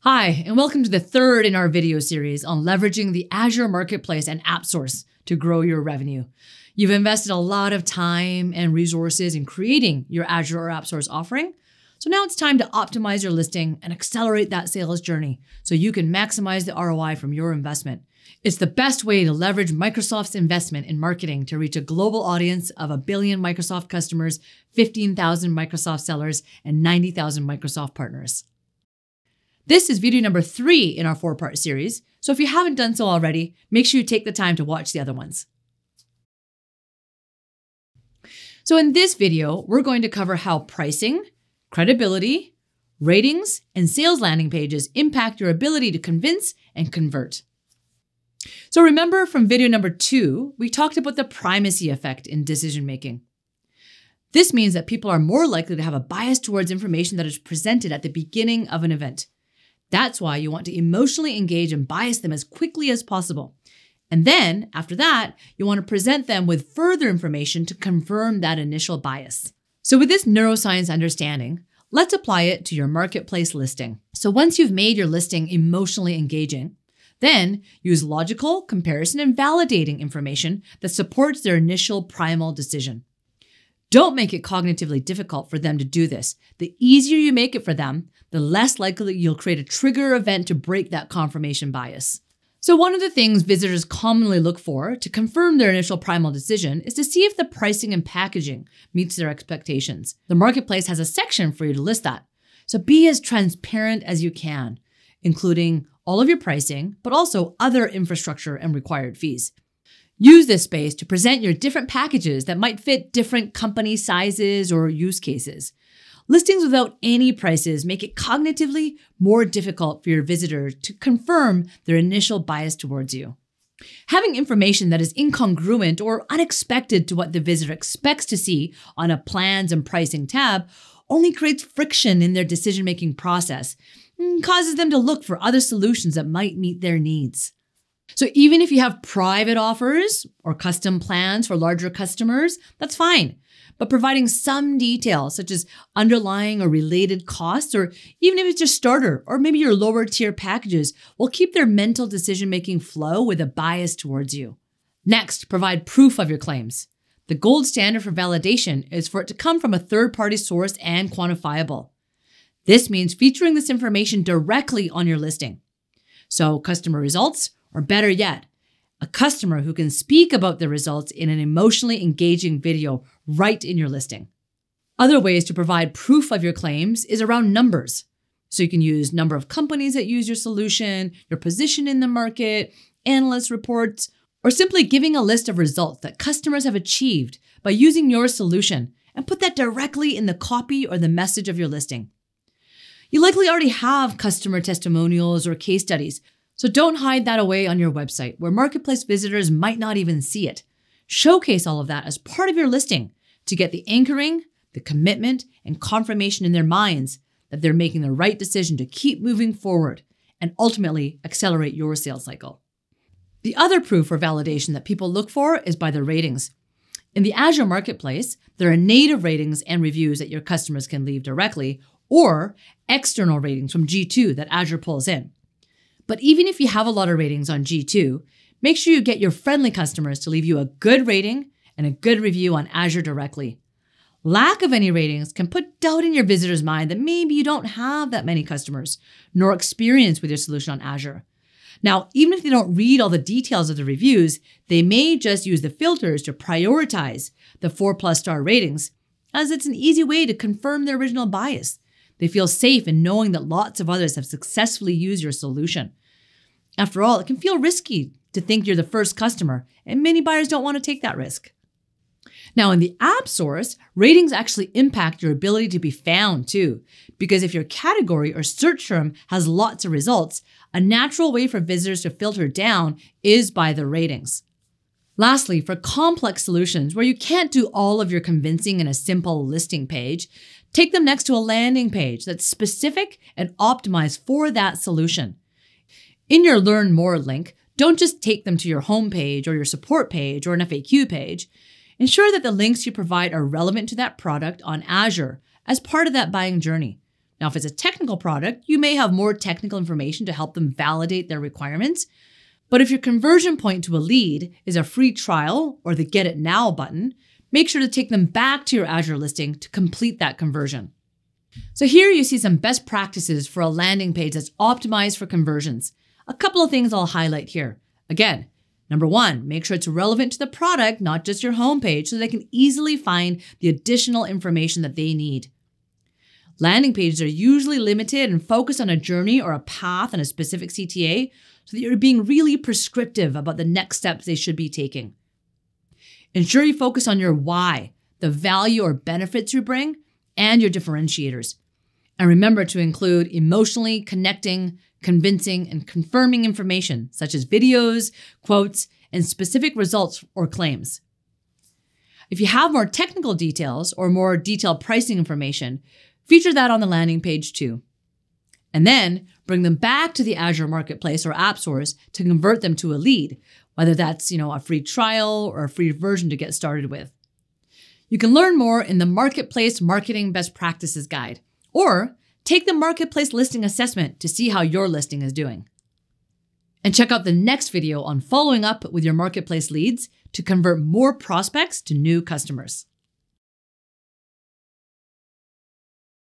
Hi, and welcome to the third in our video series on leveraging the Azure Marketplace and AppSource to grow your revenue. You've invested a lot of time and resources in creating your Azure or AppSource offering. So now it's time to optimize your listing and accelerate that sales journey so you can maximize the ROI from your investment. It's the best way to leverage Microsoft's investment in marketing to reach a global audience of 1 billion Microsoft customers, 15,000 Microsoft sellers, and 90,000 Microsoft partners. This is video number 3 in our 4-part series, so if you haven't done so already, make sure you take the time to watch the other ones. So in this video, we're going to cover how pricing, credibility, ratings, and sales landing pages impact your ability to convince and convert. So remember from video number 2, we talked about the primacy effect in decision making. This means that people are more likely to have a bias towards information that is presented at the beginning of an event. That's why you want to emotionally engage and bias them as quickly as possible. And then, after that, you want to present them with further information to confirm that initial bias. So with this neuroscience understanding, let's apply it to your marketplace listing. So once you've made your listing emotionally engaging, then use logical, comparison, and validating information that supports their initial primal decision. Don't make it cognitively difficult for them to do this. The easier you make it for them, the less likely you'll create a trigger event to break that confirmation bias. So one of the things visitors commonly look for to confirm their initial primal decision is to see if the pricing and packaging meets their expectations. The marketplace has a section for you to list that. So be as transparent as you can, including all of your pricing, but also other infrastructure and required fees. Use this space to present your different packages that might fit different company sizes or use cases. Listings without any prices make it cognitively more difficult for your visitor to confirm their initial bias towards you. Having information that is incongruent or unexpected to what the visitor expects to see on a plans and pricing tab only creates friction in their decision-making process and causes them to look for other solutions that might meet their needs. So even if you have private offers or custom plans for larger customers, that's fine. But providing some details such as underlying or related costs, or even if it's your starter or maybe your lower tier packages, will keep their mental decision-making flow with a bias towards you. Next, provide proof of your claims. The gold standard for validation is for it to come from a third-party source and quantifiable. This means featuring this information directly on your listing. So customer results, or better yet, a customer who can speak about the results in an emotionally engaging video right in your listing. Other ways to provide proof of your claims is around numbers. So you can use number of companies that use your solution, your position in the market, analyst reports, or simply giving a list of results that customers have achieved by using your solution and put that directly in the copy or the message of your listing. You likely already have customer testimonials or case studies, so don't hide that away on your website where marketplace visitors might not even see it. Showcase all of that as part of your listing to get the anchoring, the commitment, and confirmation in their minds that they're making the right decision to keep moving forward and ultimately accelerate your sales cycle. The other proof or validation that people look for is by the ratings. In the Azure Marketplace, there are native ratings and reviews that your customers can leave directly, or external ratings from G2 that Azure pulls in. But even if you have a lot of ratings on G2, make sure you get your friendly customers to leave you a good rating and a good review on Azure directly. Lack of any ratings can put doubt in your visitor's mind that maybe you don't have that many customers nor experience with your solution on Azure. Now, even if they don't read all the details of the reviews, they may just use the filters to prioritize the 4+ star ratings, as it's an easy way to confirm their original bias. They feel safe in knowing that lots of others have successfully used your solution. After all, it can feel risky to think you're the first customer, and many buyers don't want to take that risk. Now, in the AppSource, ratings actually impact your ability to be found too, because if your category or search term has lots of results, a natural way for visitors to filter down is by the ratings. Lastly, for complex solutions where you can't do all of your convincing in a simple listing page, take them next to a landing page that's specific and optimized for that solution. In your Learn More link, don't just take them to your homepage or your support page or an FAQ page. Ensure that the links you provide are relevant to that product on Azure as part of that buying journey. Now, if it's a technical product, you may have more technical information to help them validate their requirements. But if your conversion point to a lead is a free trial or the Get It Now button, make sure to take them back to your Azure listing to complete that conversion. So here you see some best practices for a landing page that's optimized for conversions. A couple of things I'll highlight here. Again, number one, make sure it's relevant to the product, not just your homepage, so they can easily find the additional information that they need. Landing pages are usually limited and focused on a journey or a path in a specific CTA, so that you're being really prescriptive about the next steps they should be taking. Ensure you focus on your why, the value or benefits you bring, and your differentiators. And remember to include emotionally connecting, convincing, and confirming information, such as videos, quotes, and specific results or claims. If you have more technical details or more detailed pricing information, feature that on the landing page too. And then bring them back to the Azure Marketplace or AppSource to convert them to a lead, whether that's, a free trial or a free version to get started with. You can learn more in the Marketplace Marketing Best Practices Guide, or take the Marketplace Listing Assessment to see how your listing is doing. And check out the next video on following up with your Marketplace leads to convert more prospects to new customers.